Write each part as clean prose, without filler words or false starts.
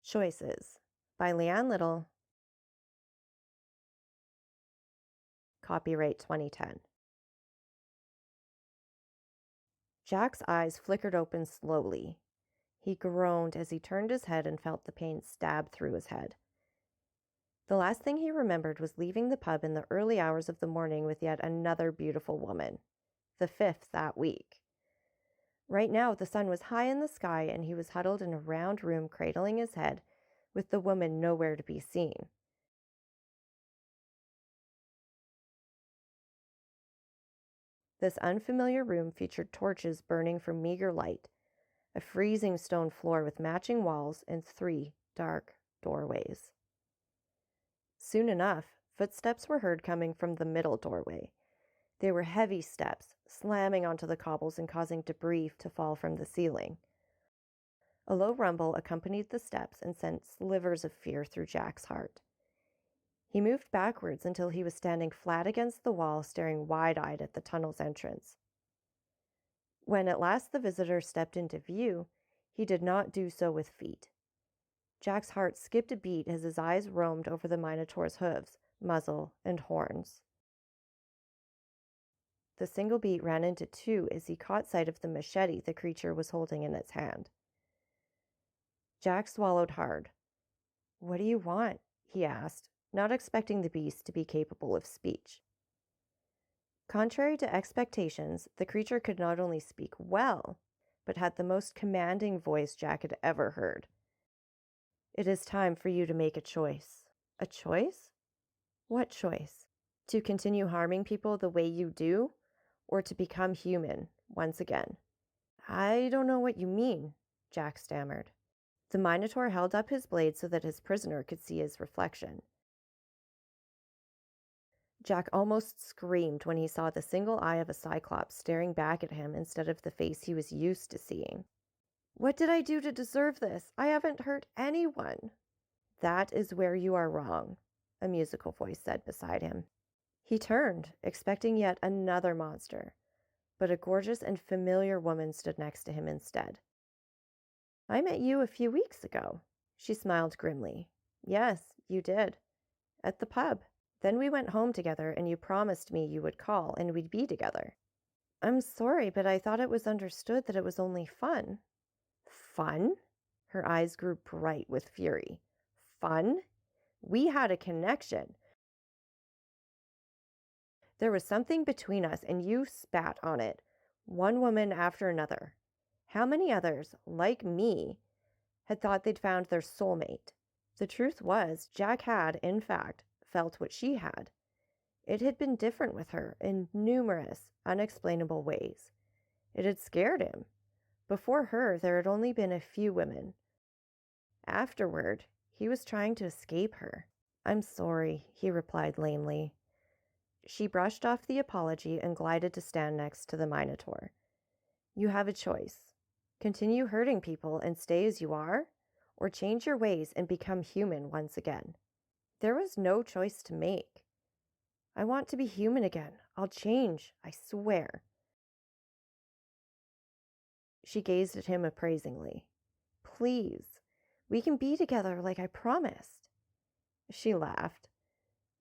Choices by Leanne Little. Copyright 2010. Jack's eyes flickered open slowly. He groaned as he turned his head and felt the pain stab through his head. The last thing he remembered was leaving the pub in the early hours of the morning with yet another beautiful woman, the fifth that week. Right now, the sun was high in the sky and he was huddled in a round room cradling his head, with the woman nowhere to be seen. This unfamiliar room featured torches burning for meager light, a freezing stone floor with matching walls, and 3 dark doorways. Soon enough, footsteps were heard coming from the middle doorway. They were heavy steps, slamming onto the cobbles and causing debris to fall from the ceiling. A low rumble accompanied the steps and sent slivers of fear through Jack's heart. He moved backwards until he was standing flat against the wall, staring wide-eyed at the tunnel's entrance. When at last the visitor stepped into view, he did not do so with feet. Jack's heart skipped a beat as his eyes roamed over the Minotaur's hooves, muzzle, and horns. The single beat ran into 2 as he caught sight of the machete the creature was holding in its hand. Jack swallowed hard. "What do you want?" he asked, not expecting the beast to be capable of speech. Contrary to expectations, the creature could not only speak well, but had the most commanding voice Jack had ever heard. "It is time for you to make a choice." "A choice? What choice? To continue harming people the way you do, or to become human once again?" "I don't know what you mean," Jack stammered. The Minotaur held up his blade so that his prisoner could see his reflection. Jack almost screamed when he saw the single eye of a Cyclops staring back at him instead of the face he was used to seeing. "What did I do to deserve this? I haven't hurt anyone." "That is where you are wrong," a musical voice said beside him. He turned, expecting yet another monster, but a gorgeous and familiar woman stood next to him instead. "I met you a few weeks ago." She smiled grimly. "Yes, you did. At the pub. Then we went home together and you promised me you would call and we'd be together." "I'm sorry, but I thought it was understood that it was only fun." "Fun?" Her eyes grew bright with fury. "Fun? We had a connection. There was something between us and you spat on it, one woman after another. How many others, like me, had thought they'd found their soulmate? The truth was, Jack had, in fact, felt what she had. It had been different with her in numerous, unexplainable ways. It had scared him. Before her, there had only been a few women. Afterward, he was trying to escape her. "I'm sorry," he replied lamely. She brushed off the apology and glided to stand next to the Minotaur. "You have a choice. Continue hurting people and stay as you are, or change your ways and become human once again." There was no choice to make. "I want to be human again. I'll change, I swear." She gazed at him appraisingly. "Please, we can be together like I promised." She laughed.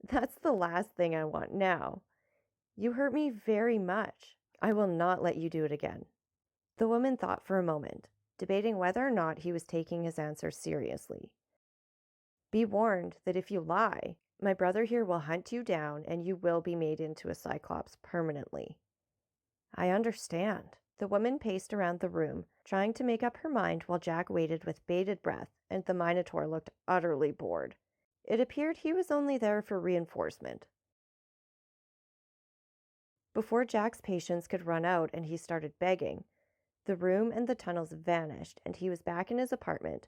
"That's the last thing I want now. You hurt me very much. I will not let you do it again." The woman thought for a moment, debating whether or not he was taking his answer seriously. "Be warned that if you lie, my brother here will hunt you down and you will be made into a Cyclops permanently." "I understand." The woman paced around the room, trying to make up her mind while Jack waited with bated breath, and the Minotaur looked utterly bored. It appeared he was only there for reinforcement. Before Jack's patience could run out and he started begging, the room and the tunnels vanished and he was back in his apartment,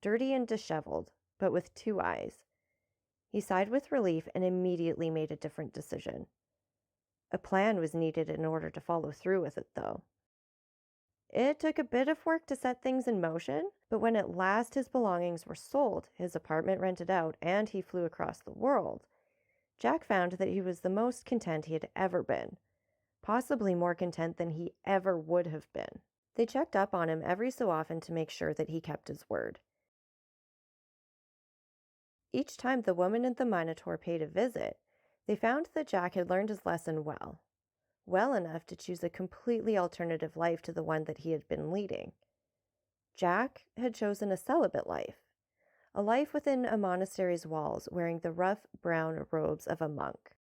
dirty and disheveled, but with 2 eyes. He sighed with relief and immediately made a different decision. A plan was needed in order to follow through with it, though. It took a bit of work to set things in motion, but when at last his belongings were sold, his apartment rented out, and he flew across the world, Jack found that he was the most content he had ever been, possibly more content than he ever would have been. They checked up on him every so often to make sure that he kept his word. Each time the woman and the Minotaur paid a visit, they found that Jack had learned his lesson well enough to choose a completely alternative life to the one that he had been leading. Jack had chosen a celibate life, a life within a monastery's walls, wearing the rough brown robes of a monk.